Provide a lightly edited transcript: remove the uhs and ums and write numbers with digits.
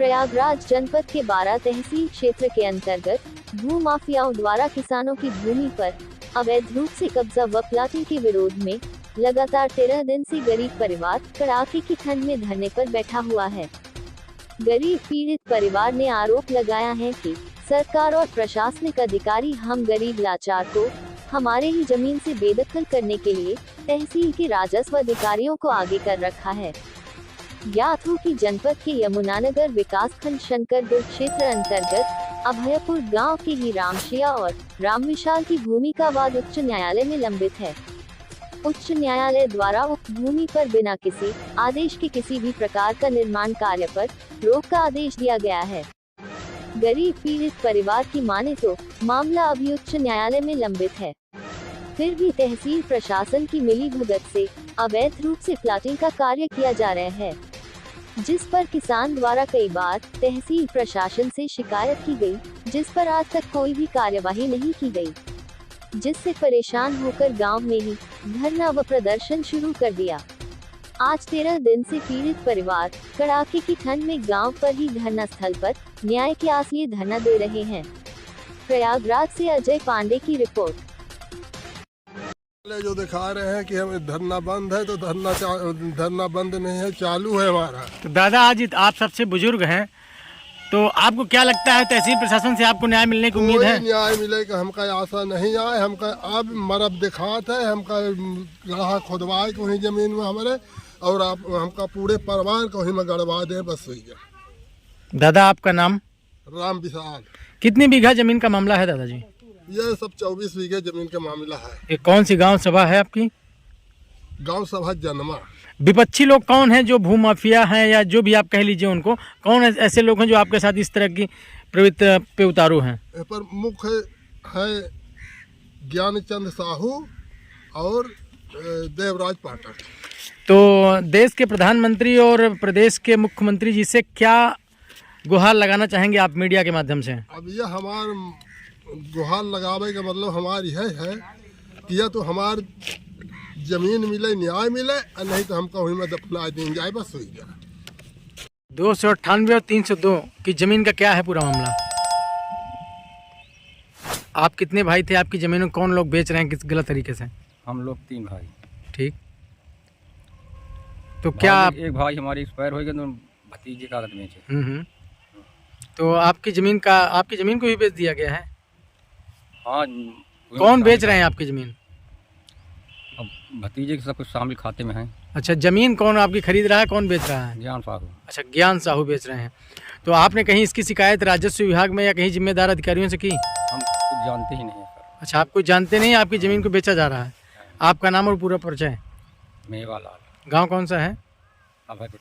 प्रयागराज जनपद के 12 तहसील क्षेत्र के अंतर्गत भू माफियाओं द्वारा किसानों की भूमि पर अवैध रूप से कब्जा व प्लाटिंग के विरोध में लगातार 13 दिन से गरीब परिवार कड़ाके की ठंड में धरने पर बैठा हुआ है। गरीब पीड़ित परिवार ने आरोप लगाया है कि सरकार और प्रशासनिक अधिकारी हम गरीब लाचार को हमारे ही जमीन से बेदखल करने के लिए तहसील के राजस्व अधिकारियों को आगे कर रखा है। ज्ञात हो कि जनपद के यमुनानगर विकासखंड शंकरगढ़ क्षेत्र अंतर्गत अभयपुर गांव के ही रामशिया और रामविशाल की भूमि का वाद उच्च न्यायालय में लंबित है। उच्च न्यायालय द्वारा उक्त भूमि पर बिना किसी आदेश के किसी भी प्रकार का निर्माण कार्य पर रोक का आदेश दिया गया है। गरीब पीड़ित परिवार की माने तो मामला अभी उच्च न्यायालय में लंबित है, फिर भी तहसील प्रशासन की मिलीभगत से अवैध रूप से प्लाटिंग का कार्य किया जा रहा है, जिस पर किसान द्वारा कई बार तहसील प्रशासन से शिकायत की गई, जिस पर आज तक कोई भी कार्यवाही नहीं की गई, जिससे परेशान होकर गांव में ही धरना व प्रदर्शन शुरू कर दिया। आज 13 दिन से पीड़ित परिवार कड़ाके की ठंड में गांव पर ही धरना स्थल पर न्याय की आस लिए धरना दे रहे हैं। प्रयागराज से अजय पांडे की रिपोर्ट। जो दिखा रहे हैं कि हमें धरना बंद है, तो धरना बंद नहीं है, चालू है हमारा। तो दादा, आज आप सबसे बुजुर्ग हैं, तो आपको क्या लगता है तहसील प्रशासन से आपको न्याय मिलने की उम्मीद है? न्याय मिलेगा हमका आशा नहीं आए। हमका अब मरब दिखात है, हमका गढ़ा खुदवाए को ही जमीन में हमारे, और आप हमका पूरे परिवार को ही में गड़वा दे, बस हुई है। दादा, आपका नाम? राम विशाल। कितनी बीघा जमीन का मामला है दादाजी? ये सब 24 बीघे जमीन का मामला है। ये कौन सी गांव सभा है आपकी? गांव सभा जन्मा। विपक्षी लोग कौन है जो भू माफिया हैं, या जो भी आप कह लीजिए उनको, कौन ऐसे लोग हैं जो आपके साथ इस तरह की प्रवृत्ति पे उतारू हैं? पर मुख्य है ज्ञानचंद साहू और देवराज पाठक। तो देश के प्रधानमंत्री और प्रदेश के मुख्यमंत्री जी से क्या गुहार लगाना चाहेंगे आप मीडिया के माध्यम से? अब यह हमार गुहार लगावे का मतलब हमारी है कि या तो हमार जमीन मिले, न्याय मिले, और नहीं तो हमको वहीं में दफना दें जाए, बस हुई जाए। 298 और 302 की जमीन का क्या है पूरा मामला? आप कितने भाई थे? आपकी जमीन कौन लोग बेच रहे हैं किस गलत तरीके से? हम लोग 3 भाई। ठीक, तो क्या एक भाई हमारी एक्सपायर हो गए, तो भतीजे का बेचे। तो आपकी जमीन को ही बेच दिया गया है? हाँ। कौन बेच रहे हैं आपकी जमीन? अब भतीजे के सब कुछ शामिल खाते में है। अच्छा, जमीन कौन आपकी खरीद रहा है, कौन बेच रहा है? ज्ञान साहू। अच्छा, ज्ञान साहू बेच रहे हैं। तो आपने कहीं इसकी शिकायत राजस्व विभाग में या कहीं जिम्मेदार अधिकारियों से की? हम कुछ जानते ही नहीं है सर। अच्छा, आप कुछ जानते नहीं, आपकी जमीन को बेचा जा रहा है। आपका नाम और पूरा परिचय? मेवालाल। गाँव कौन सा है? अभयपुर।